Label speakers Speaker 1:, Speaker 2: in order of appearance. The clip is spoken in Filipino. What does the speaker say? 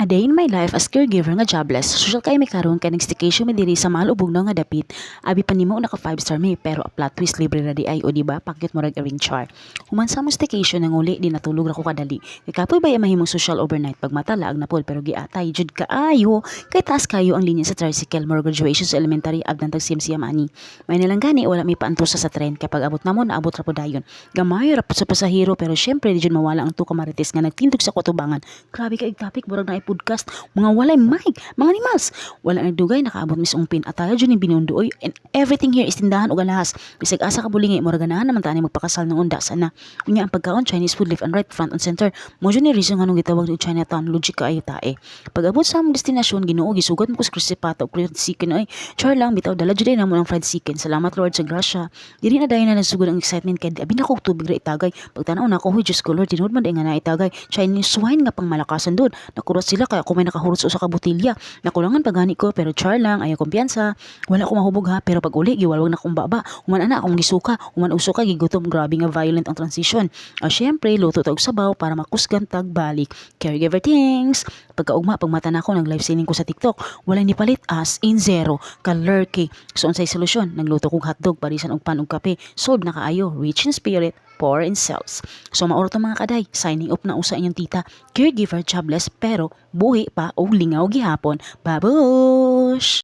Speaker 1: A day in my life as caregiver nga jobless, social kay may karon kay nag-staycation mi diri sa malubog na nga dapit. Abi pa nimo naka 5-star mi pero a plot twist libre na di ay o di ba pakyut mo rag ring char. Human sa mo staycation nang uli di natulog ra ko kadali. Kay kapoy ba mahimong social overnight pag mata laag na pol pero giatay jud kaayo kay taas kayo ang linya sa tricycle mo graduation sa elementary abdan tag siyam ani. May nalang gani wala mi paantusa sa tren kay pag abot namo naabot ra po dayon. Gamay ra po sa pasahero pero syempre di jud mawala ang tuka marites nga nagtindog sa kwatubangan. Grabe ka topic murag na podcast mga walay mic mga animals wala nagdugay nakaabot mis ungpin at tayo dyan yung binundoy and everything here is tindahan o galahas bisag asa ka bulingi mura ganahan naman tani magpakasal ng unda sana unya ang pagkaon Chinese food left and right front and center mo dyan ni reason nga nung gitawag ni Chinatown logic ka ayo tae pag abot sa among destinasyon Ginoo gisugat mo ko sa Crisipata o fried chicken ay char lang bitaw dala jud na mo ang fried chicken salamat Lord sa grasya diri na dayon na nagsugod ang excitement kay abi na ko tubig ra itagay pagtanaw na ko huy Diyos ko Lord tinuod man nga na itagay Chinese wine nga pang malakasan doon nakurat sila kaya ako may nakahurot sa usa ka botilya nakulangan pagani ko pero char lang ayaw kumpiyansa wala ko mahubog ha pero pag uli giwalwag na kong baba human ana akong gisuka human uso ka gigutom grabe nga violent ang transition syempre luto tag sabaw para makusgan tag balik caregiver things pagkaugma pagmata na ako nag live streaming ko sa TikTok wala ni palit as in zero kalurky so unsay solusyon nagluto kog hotdog parisan og pan ug kape solve na kaayo rich in spirit poor in cells. So mauro to mga kaday, signing up na usa inyong tita, caregiver jobless pero buhi pa og lingaw gihapon. Babush!